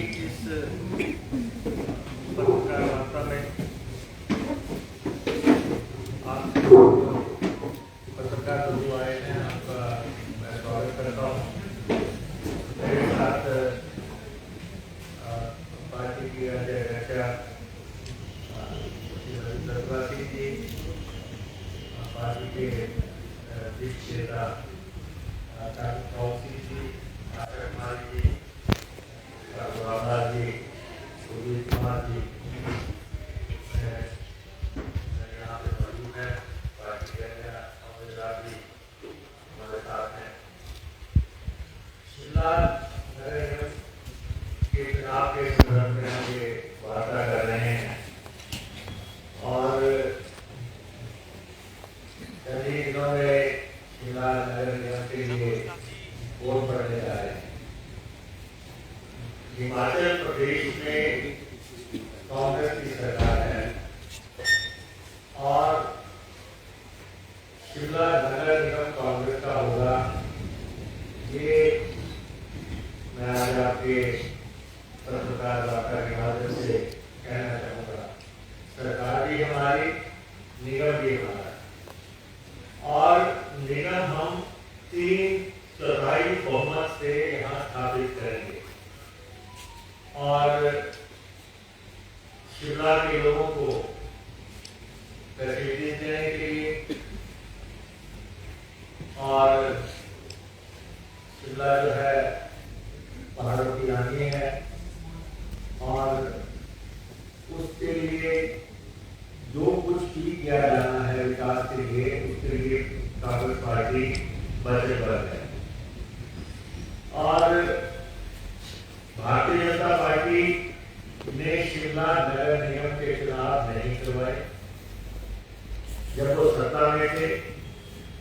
इस पत्रकार वार्ता में आप पत्रकार जो आए हैं आपका मैं स्वागत करता हूँ। मेरे साथ पार्टी की अध्यक्ष रघुवंशी जी, पार्टी के वरिष्ठ नेता कौशिक जी, आशा कुमारी जी, जी, सुजीत कुमार जी यहाँ पे मौजूद है। पार्टी के अमृतलाल जी हमारे साथ हैं। शिमला नगर निगम के चुनाव के संदर्भ में हम ये वार्ता कर रहे हैं और सभी दिनों में शिमला नगर निगम के लिए वोट पड़ने जा रहे हैं। हिमाचल प्रदेश में कांग्रेस की सरकार है और शिमला नगर निगम कांग्रेस का होगा, ये मैं आज आपके पत्रकार वार्ता के माध्यम से कहना चाहूँगा। सरकार भी हमारी, निगम भी हमारा और निगम हम 3/4 बहुमत से यहाँ स्थापित करेंगे और शिमला के लोगों को फैसिलिटीज देने के लिए और शिमला जो है पहाड़ों की रानी है और उसके लिए जो कुछ भी किया जाना है विकास के लिए, उसके लिए कांग्रेस पार्टी वचनबद्ध है और भारतीय जनता पार्टी ने शिमला नगर निगम के चुनाव नहीं करवाए। जब वो सत्ता में थे,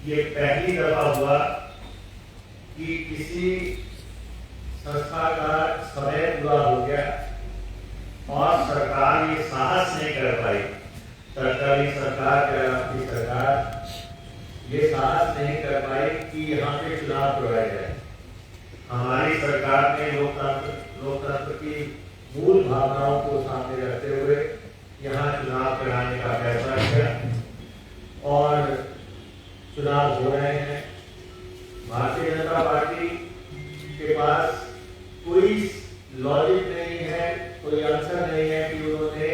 ये पहली दफा हुआ कि किसी संस्था का समय पूरा हो गया और सरकार ये साहस नहीं कर पाई, सरकारी सरकार की सरकार ये साहस नहीं कर पाई कि यहाँ पे चुनाव करवाए जाए। हमारी सरकार ने लोकतंत्र की मूल भावनाओं को सामने रखते हुए यहाँ चुनाव कराने का फैसला किया और चुनाव हो रहे हैं। भारतीय जनता पार्टी के पास कोई लॉजिक नहीं है, कोई आंसर नहीं है कि उन्होंने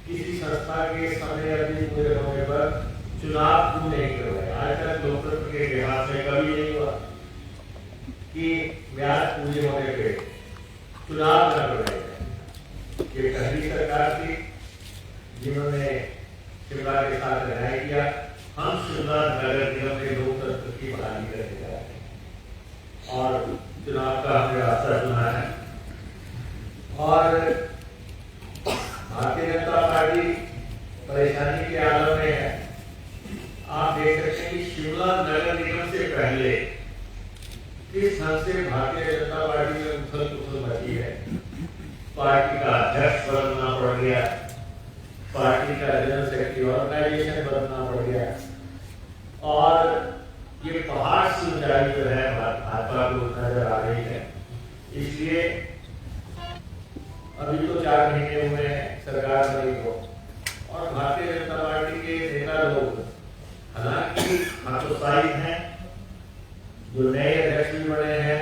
किसी संस्था के समय अवधि पूरे होने पर चुनाव क्यों नहीं करवाए। आज तक लोकतंत्र के इतिहास में कभी नहीं हुआ कि म्याद पूरी होने पे चुनाव न करवाए जाए। ये पहली सरकार थी जिन्होंने शिमला के साथ अन्याय किया। हम शिमला नगर निगम में लोकतंत्र की बहाली करने जा रहे हैं और चुनाव का हमने रास्ता चुना है और भारतीय जनता पार्टी परेशानी के आलम में है। आप देख सकते हैं कि शिमला नगर निगम से पहले किस ढंग से भारतीय जनता पार्टी में उथल पुथल मची है। पार्टी का अध्यक्ष बदलना पड़ गया, पार्टी का जनरल सेक्रेटरी ऑर्गेनाइजेशन बदलना पड़ गया और ये पहाड़ से ऊंचाई जो है भाजपा को नजर आ रही है। इसलिए अभी तो 4 महीने हुए हैं सरकार बनी को और भारतीय जनता पार्टी के नेता लोग हालांकि हतोत्साहित हैं। जो नए अध्यक्ष भी बने हैं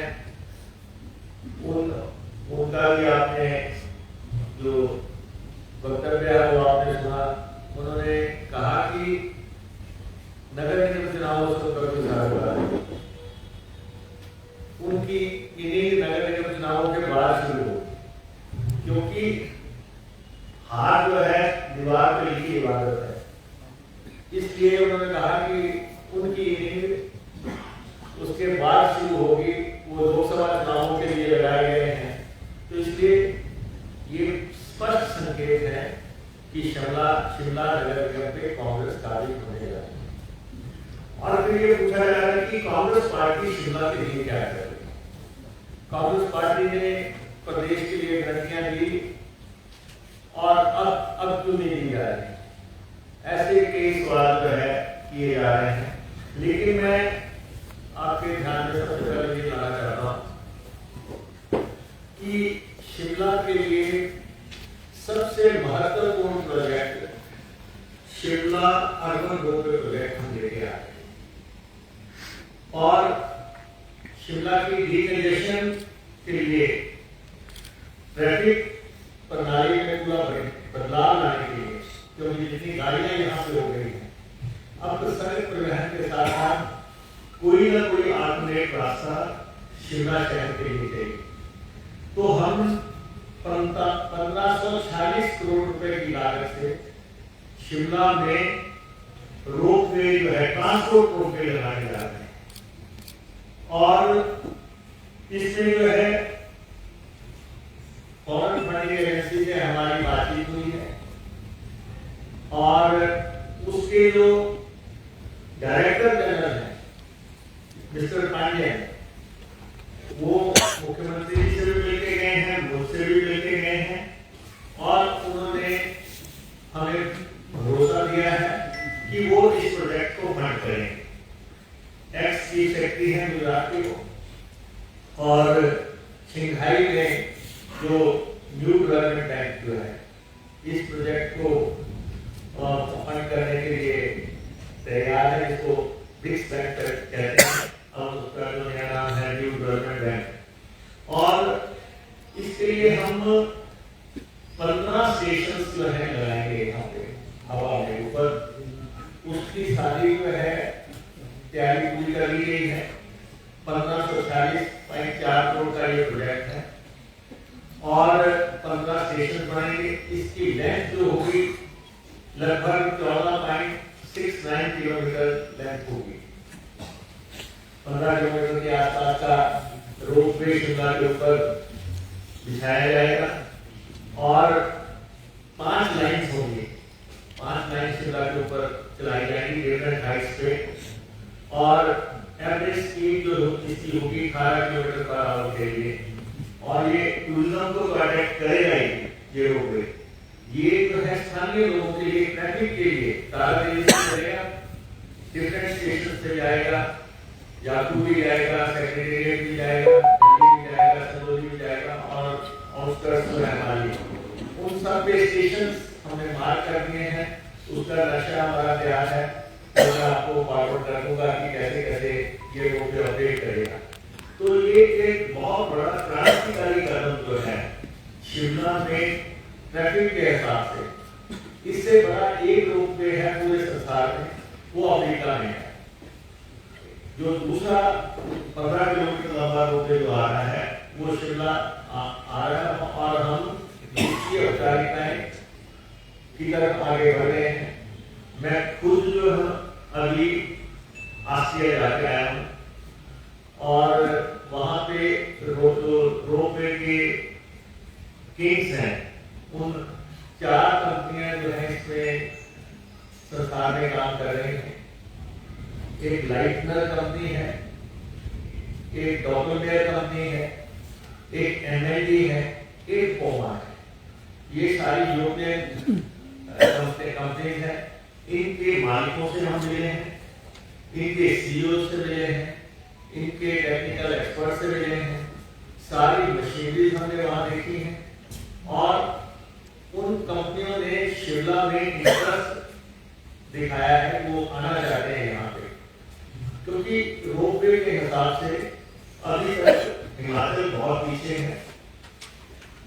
उनका भी आपने जो वक्तव्य है वो आपने सुना। उन्होंने कहा कि नगर निगम चुनावों से कभी सुधार हुआ है। उनकी इन्हीं नगर निगम चुनावों के बाद शुरू हो, क्योंकि हार जो है दीवार पे लिखी इबादत है। इसलिए उन्होंने कहा कि उनकी इनिंग उसके बाद शुरू होगी। वो लोकसभा चुनावों के लिए लगाए गए हैं, तो इसलिए ये स्पष्ट संकेत है कि शिमला नगर निगम पे कांग्रेस काबिज होने जा रही है। और फिर ये पूछा जा रहा है कि कांग्रेस पार्टी शिमला के लिए क्या कर रही है। कांग्रेस पार्टी ने प्रदेश के लिए गारंटियां दी और अब क्यों नहीं दी जा रही। ऐसे कई सवाल जो है किए जा रहे हैं, लेकिन मैं आपके ध्यान में सबसे पहले ये लाना चाहता हूं कि कि शिमला के लिए सबसे महत्वपूर्ण project Shimla urban ropeway project हम लेके आ रहे हैं और शिमला की डीकंजेशन के लिए ट्रैफिक प्रणाली में पूरा बदलाव लाने के लिए, क्योंकि जितनी गाड़ियां यहाँ से हो गई हैं, अब तो सड़क परिवहन के साथ साथ कोई ना कोई आधुनिक रास्ता शिमला शहर के लिए चाहिए। तो हम 1540 करोड़ रुपए की लागत से शिमला में रोपवे जो है, ट्रांसपोर्ट रोपवे लगाने जा रहे हैं और इसमें जो है फॉरेन फंडिंग एजेंसी से हमारी बातचीत हुई है और उसके जो डायरेक्टर जनरल हैं मिस्टर पांडे, वो मुख्यमंत्री से भी मिलके गए हैं, मुझसे भी मिलके गए हैं और उन्होंने हमें भरोसा दिया है कि वो इस प्रोजेक्ट को फंड करेंगे। एक्स चीफ सेक्रेटरी हैं गुजरात के वो, और शंघाई में जो न्यू डेवलपमेंट बैंक जो है इस प्रोजेक्ट को फंड करने के लिए तैयार है, जिसको ब्रिक्स बैंक कहते हैं और उसका जो नया नाम है न्यू डेवलपमेंट बैंक। और इसके लिए हम 15 स्टेशन जो है लगाएंगे यहाँ पे हवा में ऊपर, उसकी सारी जो है तैयारी पूरी कर ली गई है। 1540.4 करोड़ का ये प्रोजेक्ट है और 15 स्टेशन बनेंगे। इसकी लेंथ जो होगी लगभग 14.69 किलोमीटर लेंथ होगी। 15 किलोमीटर के आसपास का रोपवे शिमला के ऊपर बिछाया जाएगा और 5 लाइन्स होंगी। 5 लाइन शिमला के ऊपर चलाई जाएंगी डिफरेंट हाइट्स पे और एवरेज स्पीड जो इसकी होगी 18 किलोमीटर पर आवर के लिए। और ये टूरिज्म को अट्रैक्ट करेगा ये रोपवे। ये जो है स्थानीय लोगों के लिए, ट्रैफिक के लिए तारादेवी से चलेगा, डिफरेंट स्टेशन से जाएगा, याकू भी जाएगा, सेक्रेटेरिएट भी जाएगा, दिल्ली भी जाएगा, सरोजी भी जाएगा और आउटस्कर्ट्स में हमारी उन सब पे स्टेशन हमने मार्क कर दिए हैं। उसका नक्शा हमारा तैयार है, तो मैं आपको फॉरवर्ड कर दूंगा कि कैसे कैसे ये रोपवे ऑपरेट करेगा। तो ये एक बहुत बड़ा क्रांतिकारी कदम जो है शिमला में ट्रैफिक के हिसाब से। इससे बड़ा एक रोपवे है पूरे संसार में, वो अमेरिका में है। जो दूसरा 15 किलोमीटर लंबा रोपवे जो आ रहा है वो शिमला आ रहा है और हम इसकी औपचारिकताएं की तरफ आगे बढ़ रहे हैं। मैं खुद जो है अभी आस्ट्रेलिया जाके आया हूँ और वहां पे रोपवे के किंग्स हैं, उन 4 कंपनियां जो है इसमें संस्थान में काम कर रही हैं। एक लाइटनर कंपनी है, एक डॉक्यूमेंट कंपनी है, एक एमएलडी है, एक पोमा है। ये सारी यूरोपियन कंपनीज हैं। इनके मालिकों से हम मिले हैं, इनके सीईओ से मिले हैं, इनके टेक्निकल एक्सपर्ट से मिले हैं, सारी मशीनरी हमने वहां देखी है और उन कंपनियों ने शिमला में इंटरेस्ट दिखाया है, वो आना चाहते हैं यहाँ पे, क्योंकि रोपवे के हिसाब से अभी तक हिमाचल बहुत पीछे है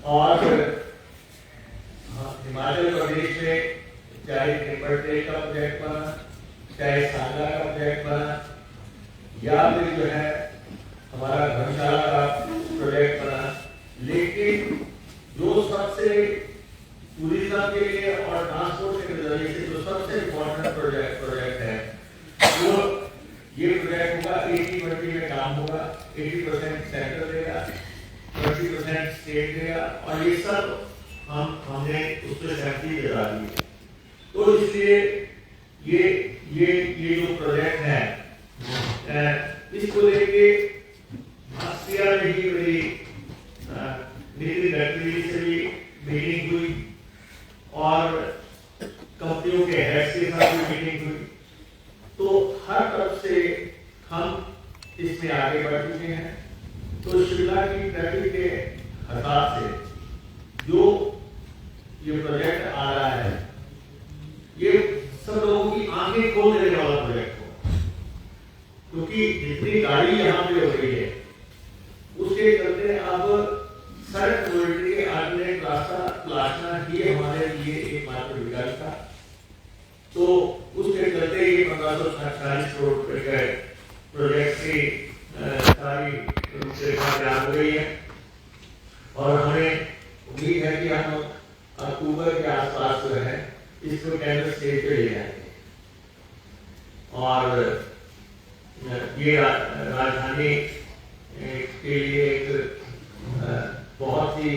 और हिमाचल प्रदेश में चाहे टिम्बरटेक का प्रोजेक्ट बना, चाहे सांगा का प्रोजेक्ट बना या फिर जो है हमारा धर्मशाला का प्रोजेक्ट बना, लेकिन जो सबसे टूरिज्म के लिए और ट्रांसपोर्ट के नजरिए से जो सबसे इम्पोर्टेंट प्रोजेक्ट है वो ये प्रोजेक्ट होगा। 80-20 में काम होगा, 80% सेंटर देगा, 20% स्टेट देगा और ये सब हमने उससे सहमति दिला दी है। तो इसलिए ये जो प्रोजेक्ट है इसको लेके आसिया में ही मेरी नितिन गडकरी से भी मीटिंग हुई और कंपनियों के हेड के साथ भी मीटिंग हुई। तो हर तरफ से हम इसमें आगे बढ़ चुके हैं। तो शिमला की ट्रैफिक के हिसाब से जो ये प्रोजेक्ट आ रहा है, ये सब लोगों की आंखें खोल देने वाला प्रोजेक्ट हो, क्योंकि जितनी गाड़ी यहाँ पे हो रही है उसके चलते अब सड़क कम्युनिटी के आगे रास्ता तलाशना ही हमारे लिए एकमात्र विकल्प था। तो उसके चलते ये 1540 करोड़ रुपए के प्रोजेक्ट की सारी रूपरेखा तैयार हो गई है और हमें उम्मीद है कि हम अक्टूबर के आसपास जो है इसको टेंडर स्टेज पे ले जाएंगे और ये राजधानी के लिए एक बहुत ही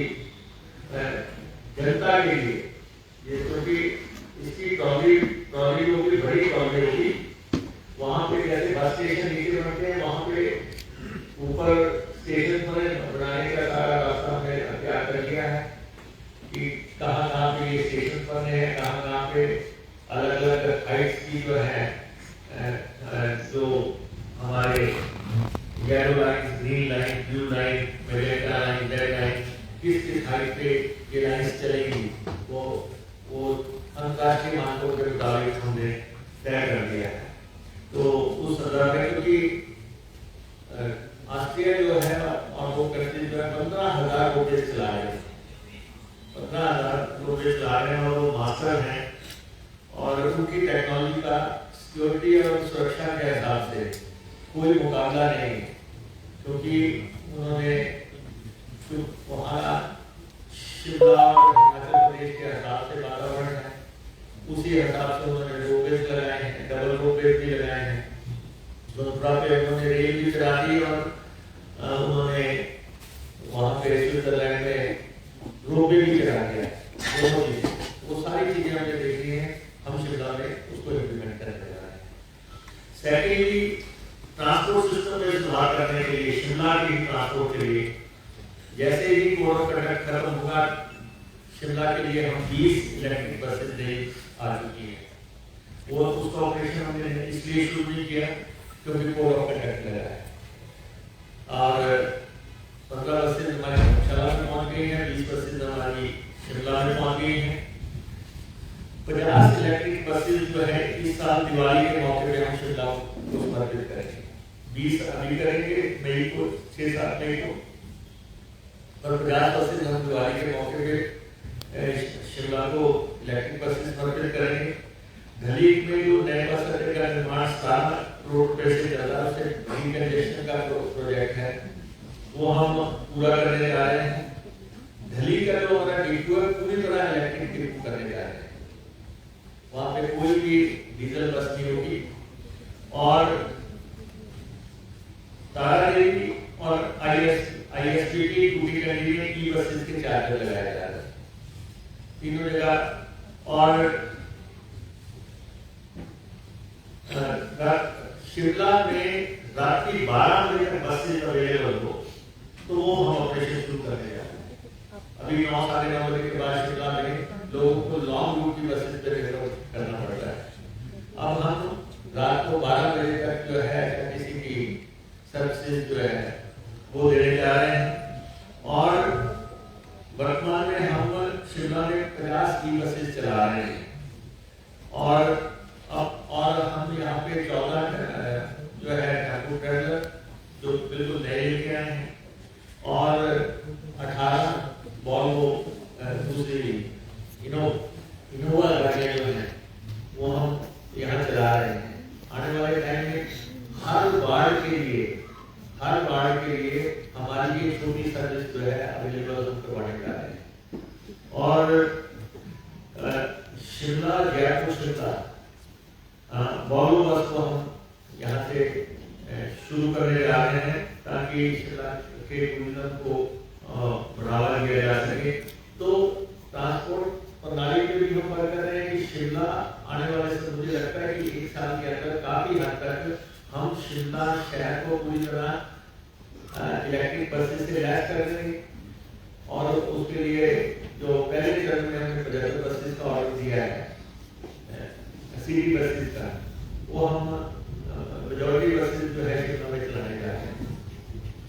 जनता के लिए, ये क्योंकि इसकी ट्रॉली होगी, बड़ी ट्रॉली होगी, वहां पे जैसे बस स्टेशन नीचे बनते हैं वहां पे ऊपर स्टेशन पर बनाने का सारा रास्ता हमने तैयार कर लिया है कि कहाँ पे ये स्टेशन बनने हैं, कहाँ पे अलग अलग हाइट्स की जो है जो हमारे yellow line, green line, blue line, magenta line, red line, किस हाइट पे ये लाइन्स चलेगी वो अंतर्राष्ट्रीय मानकों के मुताबिक हमने तय कर दिया है। तो उस संदर्भ में क्योंकि ऑस्ट्रिया जो है और वो कंट्री जो है 15,000 रोबोट चला रहे हैं, 15,000 रोबोट चला रहे हैं और वो मास्टर हैं और उनकी टेक्नोलॉजी का सिक्योरिटी और सुरक्षा के हिसाब से कोई मुकाबला नहीं है, क्योंकि उन्होंने वहाँ शिमला और हिमाचल प्रदेश के हिसाब से वातावरण है, उसी हिसाब से उन्होंने रोपवेज लगाए हैं, डबल रोपवेज भी लगाए हैं, दोनों पे उन्होंने रेल भी चला दी और उन्होंने वहाँ पे स्विट्जरलैंड में रोपवे भी चला दिया, दोनों चीजें, वो सारी चीजें हमने देखी हैं, हम शिमला में उसको इम्प्लीमेंट करने जा रहे हैं। सेकेंडली, ट्रांसपोर्ट सिस्टम में सुधार करने के लिए शिमला की ट्रांसपोर्ट के लिए जैसे ही कोड ऑफ कंडक्ट खत्म होगा, शिमला के लिए हम 20 इलेक्ट्रिक बसेज दे आ चुकी है। वो उसका ऑपरेशन हमने इसलिए शुरू नहीं किया क्योंकि कोड ऑफ कंडक्ट लगा है और 15 बसेज हमारे धर्मशाला में पहुंच गई है, 20 बसेज हमारी शिमला में पहुंच गई है। 50 इलेक्ट्रिक बसेज जो है इस साल दिवाली के मौके पे हम शिमला को समर्पित करेंगे। 20 अभी करेंगे मई को, 6-7 मई को, और 50 बसेज हम दिवाली के मौके पे शिमला को इलेक्ट्रिक बसेज समर्पित करेंगे। धलीक में जो नए बस अड्डे का निर्माण 7 रोड पे से चल रहा है, डीकंजेशन का प्रोजेक्ट है, वो हम पूरा करने जा रहे हैं। धलीक का जो हमारा डिपो है पूरी तरह इलेक्ट्रिक डिपो करने जा रहे हैं, वहां पे कोई भी डीजल बस नहीं होगी और तारादेवी और आईएसपीटी टूटी कंडी में ई बसेज के चार्जर लगाए जा रहे हैं तीनों जगह। और शिमला में रात की 12 बजे तक बसेज अवेलेबल हो तो वो हम ऑपरेशन शुरू करने जा रहे हैं। अभी 9-9:30 बजे के बाद शिमला में लोगों को लॉन्ग रूट की बसेज पे करना पड़ता है। अब हम रात को 12 बजे तक जो है किसी की सर्विसेज जो है वो देने जा रहे हैं और वर्तमान में हम शिमला में 50 ई बसेज चला रहे हैं और हम यहाँ पे 14 जो है ठाकुर ट्रेवलर जो बिल्कुल नए लेके आए हैं और 18 वॉल्वो दूसरी इनोवा गाड़ियाँ जो हैं वो हम यहाँ चला रहे हैं। आने वाले टाइम में हर वार्ड के लिए हमारी ये छोटी सर्विस जो है अवेलेबल हम करवाने जा रहे हैं। और शिमला जयपुर शिमला वॉल्वो बस को हम यहाँ से शुरू करने जा रहे हैं ताकि शिमला के टूरिज्म को बढ़ावा दिया जा सके। तो ट्रांसपोर्ट प्रणाली में भी हम बात कर रहे हैं कि शिमला आने वाले समय मुझे लगता है कि 1 साल के अंदर काफी हद तक हम शिमला शहर को पूरी तरह इलेक्ट्रिक बसेस से लैस कर देंगे और उसके लिए जो पहले चरण में हमने 75 बसेस का ऑर्डर दिया है सीटी बसेस का, वो हम मेजॉरिटी बसेस जो है शिमला में चलाने जा रहे हैं।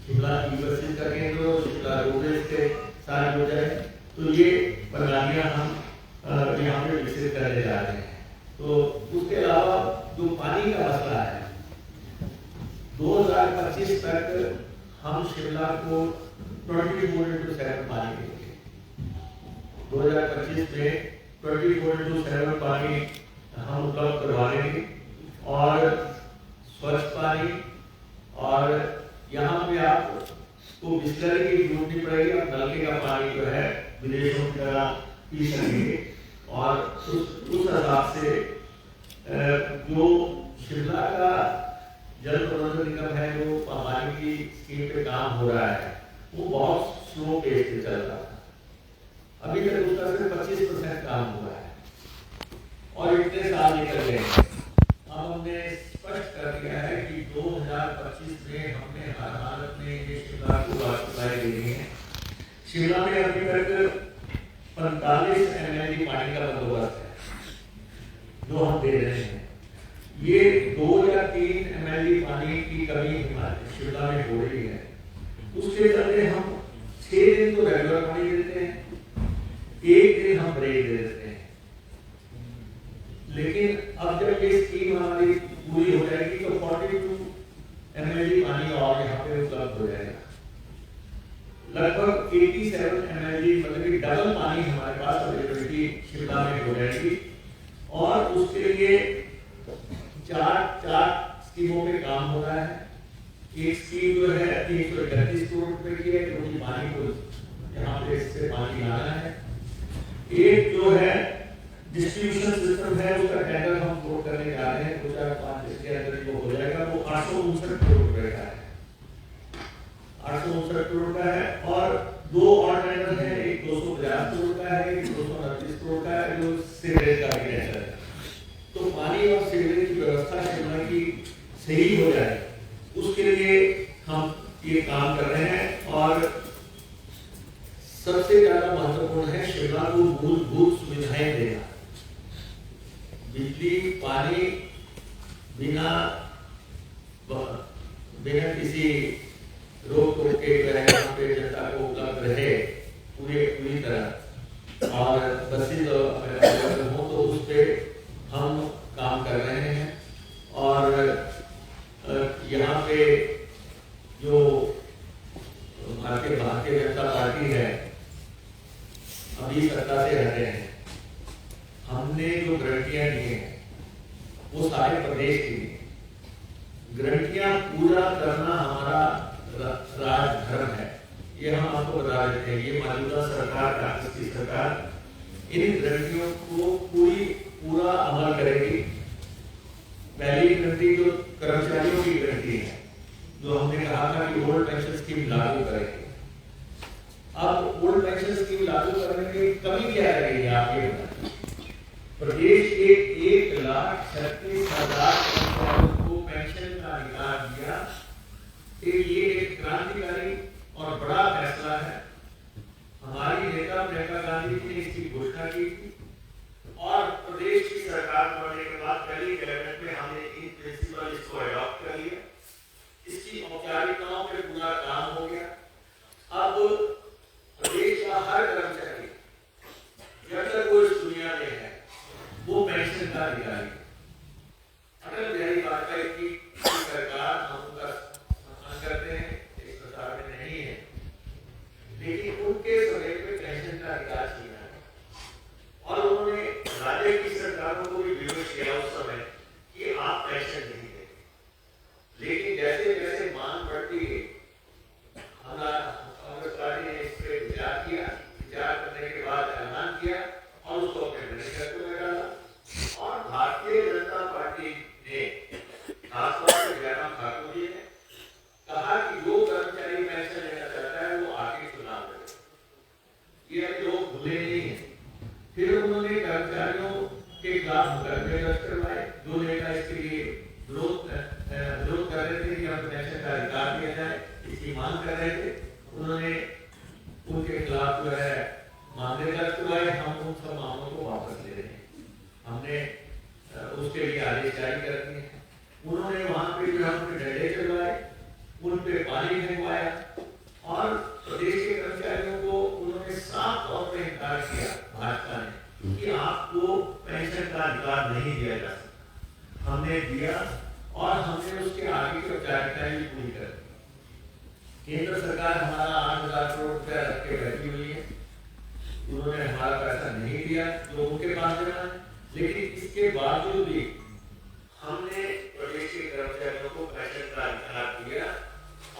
शिमला ई बसेस का केंद्र, शिमला रोडवेज से सारी हो जाए, तो ये प्रणालियां हम यहाँ पे विकसित करने जा रहे हैं। तो उसके अलावा जो पानी का मसला है, 2025 तक हम शिमला को 24/7 पानी देंगे। 2025 में 24/7 पानी हम उपलब्ध करवा देंगे और स्वच्छ पानी, और यहाँ पे आपको बिस्लरी की जरूरत नहीं पड़ेगी। आप नलके का पानी जो है विदेशों की तरह पी सकेंगे। और उस हिसाब से जो शिमला का जल प्रबंधन निगम है, जो पानी की स्कीम पे काम हो रहा है, वो बहुत स्लो पेस पे चल रहा था। अभी तक उसका सिर्फ 25% काम हुआ है और इतने साल निकल गए। अब हमने स्पष्ट कर दिया है कि 2025 में हमने हर हालत में ये शिमला को सप्लाई देनी है। शिमला में अभी तक 45 ml पानी का बंदोबस्त है जो हम दे रहे हैं। ये 2 या 3 ml पानी की कमी शिमला में हो रही है। उसके चलते हम 6 दिन तो रेगुलर पानी देते हैं, 1 दिन हम ब्रेक दे देते हैं। लेकिन अब जब ये स्कीम हमारी पूरी हो जाएगी तो 42 ml पानी और यहाँ पे उपलब्ध हो जाएगा। लगभग 87 ml, मतलब कि डबल पानी हमारे पास अवेलेबिलिटी शिमला में हो जाएगी। और उसके लिए 4 स्कीमों पे काम हो रहा है। एक स्कीम जो है 331 करोड़ रुपए की है, क्योंकि पानी को यहाँ पे इससे पानी लाना है। एक जो है डिस्ट्रीब्यूशन सिस्टम है, उसका टेंडर हम फ्लोट करने जा रहे हैं। 2005 इसके अंदर जो हो जाएगा वो 859 करोड़ रुपए का है, 859 करोड़ का है। और 2 और टेंडर है, एक 250 करोड़ का है, एक 229 करोड़ का है, जो सीवरेज का टेंडर है। तो पानी और सीवरेज की व्यवस्था शिमला की सही हो जाए, उसके लिए हम ये काम कर रहे हैं। और सबसे ज्यादा महत्वपूर्ण है शिमला को मूलभूत सुविधाएं देना। बिजली, पानी बिना किसी रोक टोक के यहाँ पे जनता को उपलब्ध रहे पूरी तरह, और बसेज हो तो उस पे हम काम कर रहे हैं। और यहाँ पे जो भारतीय जनता पार्टी है, अभी सत्ता से हटे हैं, हमने जो गारंटियां दी हैं वो सारे प्रदेश की दी। गारंटियां पूरा करना हमारा राजधर्म है, ये हम आपको बता देते हैं। ये मौजूदा सरकार, कांग्रेस की सरकार इन गारंटियों को पूरा अमल करेगी। पहली गारंटी जो कर्मचारियों की गारंटी है, जो हमने कहा था कि ओल्ड पेंशन स्कीम लागू करेंगे। अब ओल्ड पेंशन स्कीम लागू करने की कमी क्या रहेगी, आप ये बताइए। प्रदेश के 1,36,000 कर्मचारियों को पेंशन का अधिकार दिया, ये एक क्रांतिकारी और बड़ा फैसला है। हमारी नेता प्रियंका गांधी जी ने इसकी घोषणा की थी, और प्रदेश की सरकार बनने के बाद पहली कैबिनेट में हमने इन प्रिंसिपल इसको अडॉप्ट कर लिया। इसकी औपचारिकताओं पे पूरा काम हो गया। अब प्रदेश का हर कर्मचारी जब तक वो इस दुनिया में है वो पेंशन का अधिकारी। अटल बिहारी वाजपेयी की सरकार, हम उनका सम्मान करते हैं, इस सरकार में नहीं है, लेकिन उनके समय में पेंशन का अधिकार छीना है। और उन्होंने राज्य की सरकारों को भी विरोध किया उस समय कि आप पेंशन नहीं देंगे। लेकिन जैसे जैसे मांग बढ़ती गई, कांग्रेस पार्टी ने इस पर विचार किया। विचार करने के बाद ऐलान किया और उसको अपने मैनिफेस्टो में डाला। और भारतीय जनता पार्टी ने, खासतौर से जयराम ठाकुर जी ने कहा कि जो कर्मचारी पेंशन लेना चाहता है वो आगे चुनाव लड़े। ये लोग भूले नहीं है। फिर उन्होंने कर्मचारियों के खिलाफ मुकदमे दर्ज करवाए। जो नेता इसके लिए विरोध कर रहे थे कि हम पेंशन का अधिकार दिया जाए, इसकी मांग कर रहे थे, उन्होंने उनके खिलाफ जो है मामले दर्ज करवाए। हम उन सब मामलों को वापस ले रहे हैं। हमने उसके लिए आदेश जारी कर दिए हैं। उन्होंने वहां पे जो है डंडे चलवाए, उन पे पानी फेंकवाया, और प्रदेश के कर्मचारी दिया जो उनके पास देना है, लेकिन इसके बावजूद भी हमने प्रदेश के कर्मचारियों को पेंशन का अधिकार दिया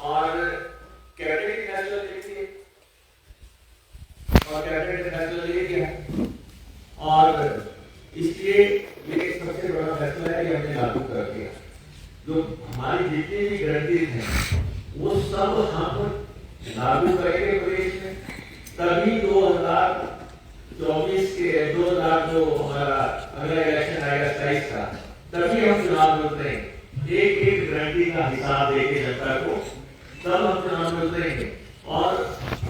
और कैबिनेट फैसला लेके ले गया और इसलिए ये सबसे बड़ा फैसला है कि हमने लागू कर दिया। जो हमारी जितनी भी गारंटीज हैं वो सब हम लागू करेंगे प्रदेश में, तभी 2024 के 2000 जो हमारा अगला इलेक्शन आएगा 27 का, तभी हम चुनाव में उतरेंगे। एक एक गारंटी का हिसाब देके जनता को तब हम चुनाव में उतरेंगे और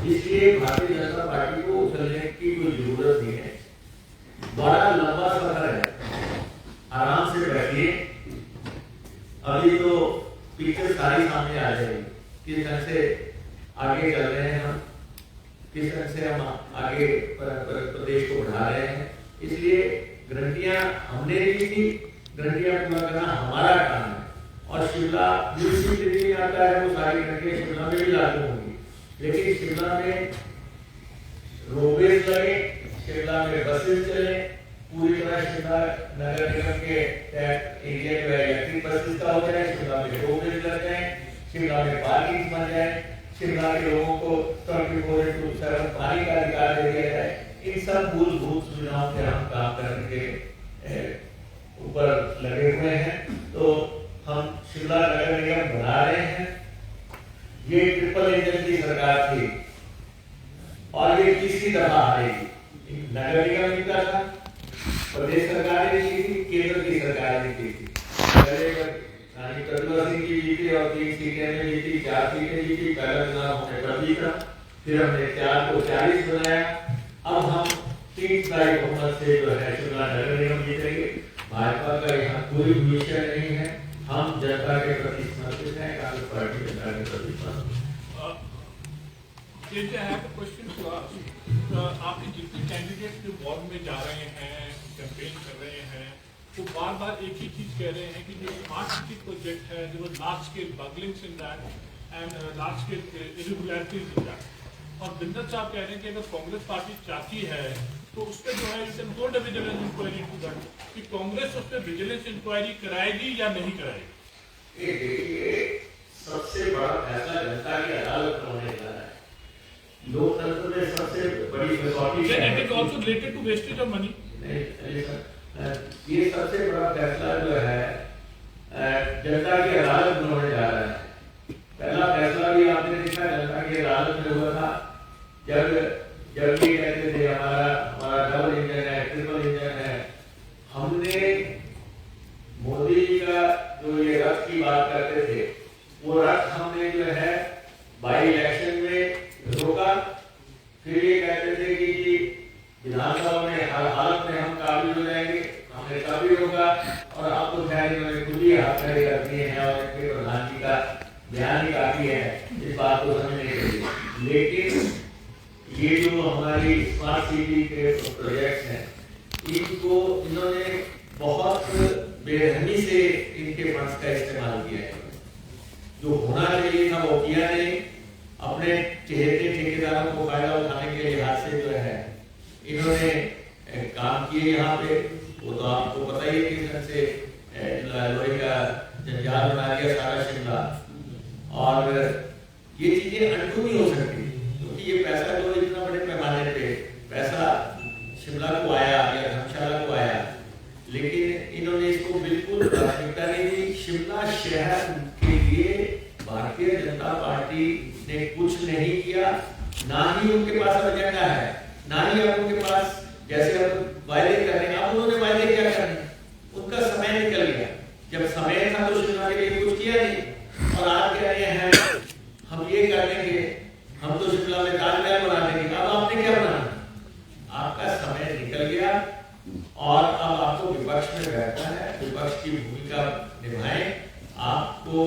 इसलिए भारतीय जनता पार्टी को उछलने की कोई जरूरत नहीं है। बड़ा लंबा सफर है, आराम से बैठिए। अभी तो पिक्चर सारी सामने आ जाएगी, किस ढंग से आगे चल रहे हैं हम, किस ढंग से हम आगे प्रदेश को बढ़ा रहे हैं। इसलिए गारंटियां हमने दी थी, गारंटियां पूरा करना हमारा काम है और शिमला यूनिवर्सिटी में आता है वो सारी गारंटियां शिमला में भी लागू होंगी, लेकिन शिमला में रोडवेज लगे, शिमला में बसेस चले, पूरी तरह शिमला नगर निगम के एरिया में इलेक्ट्रिक बसेस का हो जाए, शिमला में रोडवेज लग जाए, शिमला में पार्किंग बन जाए, शिमला के लोगों को 24/7 पानी का अधिकार दे दिया जाए। इन सब मूलभूत सुविधाओं पे हम काम करने के ऊपर लगे हुए हैं। तो हम शिमला नगर निगम बना रहे हैं। ये ट्रिपल इंजन की सरकार थी और ये तीसरी दफा आएगी। नगर निगम भी था, प्रदेश सरकार ने की थी, केंद्र की सरकार ने की थी। पहले रानी प्रतिभा सिंह की जीती और 3 सीटें में जीती, 4 सीटें जीती। पहला चुनाव हमने कर जीता, फिर हमने 4 को 40 बनाया। अब हम 3 तारीख बहुमत से जो है शिमला नगर निगम जीतेंगे। भाजपा का यहाँ कोई भूमिका नहीं है, हम जनता के प्रति समर्पित हैं, कांग्रेस पार्टी जनता के प्रति समर्पित है। आपके जितने कैंडिडेट जो वार्ड में जा रहे हैं, कैंपेन कर रहे हैं, वो बार बार एक ही चीज कह रहे हैं कि जो स्मार्ट सिटी प्रोजेक्ट है, जो large scale bunglings in that and large scale irregularities in that. और बिंदर साहब कह रहे हैं कि अगर कांग्रेस पार्टी चाहती है तो उस पर जो है you can hold a vigilance inquiry to that, कि कांग्रेस उस पर विजिलेंस इंक्वायरी कराएगी या नहीं कराएगी। ये सबसे बड़ा फैसला जनता की अदालत में होने जा रहा है। लोकतंत्र में सबसे बड़ी कसौटी है। It is also related to wastage of money. ये सबसे बड़ा फैसला जो है जनता की अदालत में होने जा रहा है। पहला फैसला भी आपने देखा जनता की अदालत में हुआ था, जब ये कहते थे हमारा डबल इंजन है, ट्रिपल इंजन है। हमने मोदी जी का जो ये रथ की बात करते थे, वो रथ हमने जो है बाई इलेक्शन में रोका। फिर ये कहते थे कि विधानसभा में हर हालत में हम काबिल हो जाएंगे, हमने तभी रोका। और अब तो खैर इन्होंने खुद ही हाथ खड़े कर दिए हैं और इनके प्रधान जी का बयान ही काफी है इस बात को समझने के लिए। लेकिन ये जो हमारी स्मार्ट सिटी के प्रोजेक्ट्स हैं, इनको इन्होंने बहुत बेरहमी से इनके फंड्स का इस्तेमाल किया है। जो होना चाहिए था वो किया नहीं। अपने चहेते ठेकेदारों को फायदा उठाने के लिहाज से जो है इन्होंने काम किए यहाँ पे। वो तो आपको पता ही है किस ढंग से लोहे का जंजाल बना दिया सारा शिमला। और ये चीजें अनडू नहीं हो सकती, क्योंकि ये पैसा जो इतना बड़े पैमाने पे पैसा शिमला को आया या धर्मशाला को आया, लेकिन इन्होंने इसको बिल्कुल प्राथमिकता नहीं दी। शिमला शहर के लिए भारतीय जनता पार्टी ने कुछ नहीं किया, ना ही उनके पास एजेंडा है, ना ही अब उनके पास जैसे अब वायदे कर रहे हैं। अब उन्होंने वायदे क्या करने, उनका समय निकल गया। जब समय था तो शिमला के लिए कुछ किया नहीं, और आज कह रहे हैं हम ये कर लेंगे, हम तो शिमला में ताजमहल बना देंगे। अब आपने क्या बनाना, आपका समय निकल गया और अब आपको विपक्ष में बैठना है, विपक्ष की भूमिका निभाएं। आपको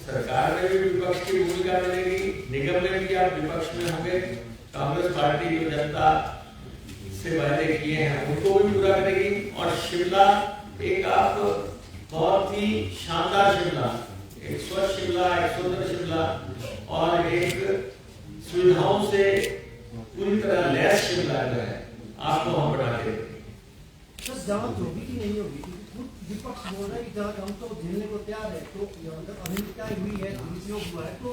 सरकार में भी विपक्ष की भूमिका मिलेगी, निगम में भी आप विपक्ष में होंगे। कांग्रेस पार्टी जो जनता से वायदे किए हैं उनको भी पूरा करेगी। और शिमला एक आप बहुत ही शानदार शिमला, एक स्वच्छ शिमला, एक सुंदर शिमला और एक सुविधाओं से पूरी तरह लैस शिमला जो है आपको हम बना के देंगे। सर जांच होगी कि नहीं होगी, खुद विपक्ष बोल रहा है कि जांच हम तो झेलने को तैयार है, तो अभिनेता हुई है, दुरुपयोग हुआ है, तो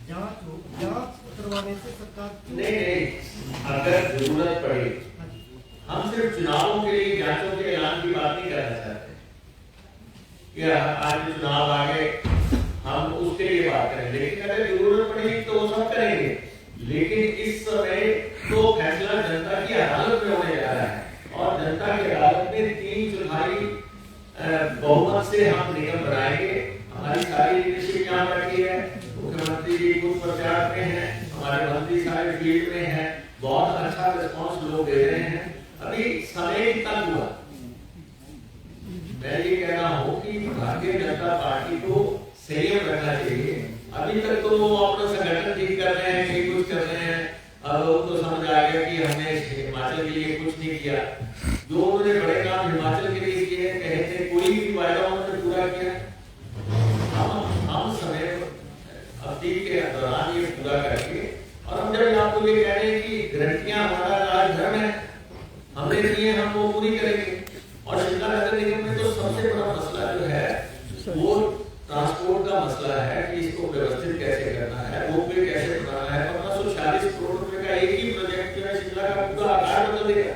जांच हो, जांच करवाने से सरकार नहीं, अगर जरूरत पड़े, हम सिर्फ चुनावों के लिए जांचों के ऐलान की बात नहीं करना चाहते कि आज चुनाव आ गए हम उसके लिए बात करें, लेकिन अगर जरूरत पड़ेगी तो वो सब करेंगे। लेकिन इस समय तो फैसला जनता की अदालत में होने जा रहा है और जनता की अदालत में 3/4 बहुमत से हम निगम बनाएंगे। हमारी सारी लीडरशिप यहाँ बैठी है, मुख्यमंत्री जी खुद प्रचार में है, हमारे मंत्री सारे फील्ड में है, बहुत अच्छा रिस्पॉन्स लोग दे रहे हैं। अभी समय कितना हुआ, मैं ये कह रहा हूँ कि भारतीय जनता पार्टी को संयम रखना चाहिए। अभी तक तो वो अपना संगठन ठीक कर रहे हैं, कई कुछ कर रहे हैं, अब तो समझ आ गया कि हमने हिमाचल के लिए कुछ नहीं किया। जो उन्होंने बड़े काम हिमाचल के लिए किए कहे थे, कोई भी वायदा उन्होंने पूरा किया। हम समय अवधि के दौरान ये पूरा करके, और हम जब आपको ये कह रहे हैं कि गारंटियां हमारा राजधर्म है, हमने दिए हम वो पूरी करेंगे। और शिमला नगर निगम में तो सबसे बड़ा मसला जो है वो ट्रांसपोर्ट का मसला है कि इसको व्यवस्थित कैसे करना है, रोपवे कैसे बनाना है। 1540 करोड़ रुपए का एक ही प्रोजेक्ट जो है शिमला का पूरा आकार बदल देगा,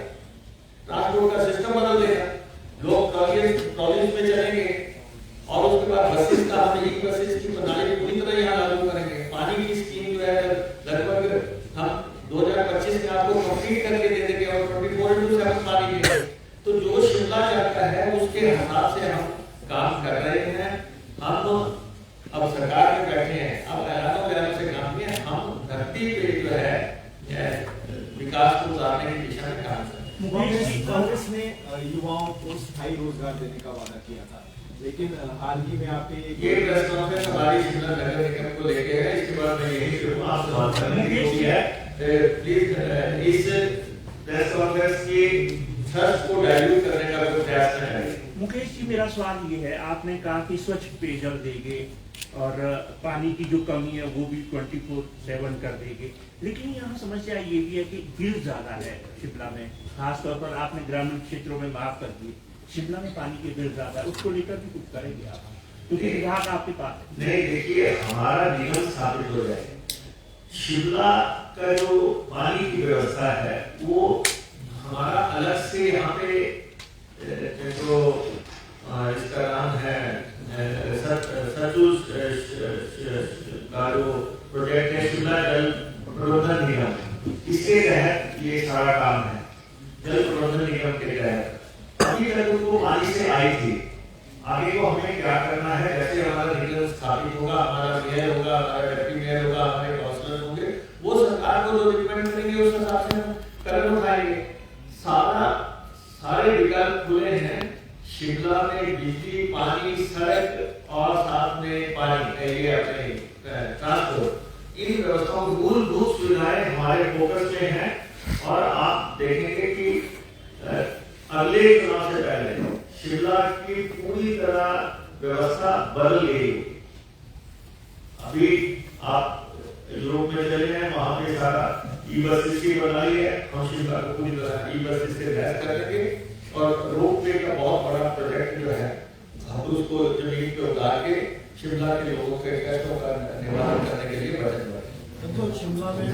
ट्रांसपोर्ट का सिस्टम बदल देगा, लोग ट्रॉलीज में चलेंगे और उसके बाद बसेस का हम ई बसेस की प्रणाली पूरी तरह यहाँ लागू करेंगे। पानी की स्कीम जो है लगभग हम 2025 में आपको कंप्लीट करके दे देंगे और 24/7 पानी देंगे। तो जो शिमला चाहता है उसके हिसाब से हम काम कर रहे हैं। हम अब सरकार में बैठे हैं, अब ऐलानों वगैरह से काम नहीं है, हम धरती पे जो है विकास को उतारने की दिशा में काम कर रहे हैं। कांग्रेस ने युवाओं को स्थायी रोजगार देने का वादा किया था, लेकिन हाल ही में आपने ये प्रेस कॉन्फ्रेंस हमारी शिमला नगर निगम को लेके है, इसके बाद मैं यही करूंगा आप सवाल करने की कोशिश है। प्लीज इस प्रेस कॉन्फ्रेंस की थ्रस्ट को डाइल्यूट करने का कोई प्रयास न करें। मुकेश जी, मेरा सवाल ये है, आपने कहा कि स्वच्छ पेयजल देंगे और पानी की जो कमी है वो भी 24/7 कर देंगे, लेकिन यहाँ समस्या ये भी है कि बिल ज्यादा है शिमला में, खासतौर पर आपने ग्रामीण क्षेत्रों में माफ कर दिए, शिमला में पानी के बिल ज्यादा है, उसको लेकर भी कुछ करेंगे आप, क्योंकि विभाग आपके पास नहीं। देखिए, हमारा नियम स्थापित हो जाए, शिमला का जो पानी की व्यवस्था है वो हमारा अलग से यहाँ पे जो इसका नाम है सतलुज का जो प्रोजेक्ट है शिमला जल प्रबंधन निगम, इसके तहत ये सारा काम है। जल प्रबंधन निगम के तहत अभी तक उनको पानी से आई थी, आगे को हमें क्या करना है, जैसे हमारा निगम स्थापित होगा, हमारा मेयर होगा, हमारा डिप्टी मेयर होगा, हमारे काउंसलर होंगे, वो सरकार को जो रिकमेंड करेंगे उस हिसाब से हम कदम उठाएंगे। सारे विकल्प खुले हैं। शिमला में बिजली, पानी, सड़क और साथ में पानी, ये अपने ट्रांसपोर्ट, इन व्यवस्थाओं की मूलभूत सुविधाएं हमारे फोकस में हैं। और आप देखेंगे कि अगले चुनाव से पहले शिमला की पूरी तरह व्यवस्था बदल गई। अभी आप यूरोप में चले हैं, वहां पे सारा ई बसेस की बनाई है, हम शिमला को पूरी तरह ई बसेस से लैस कर देंगे और रोपवे का बहुत बड़ा प्रोजेक्ट जो है हम उसको जमीन पे उतार के शिमला के लोगों के कष्टों का निवारण करने के लिए बजट तो शिमला में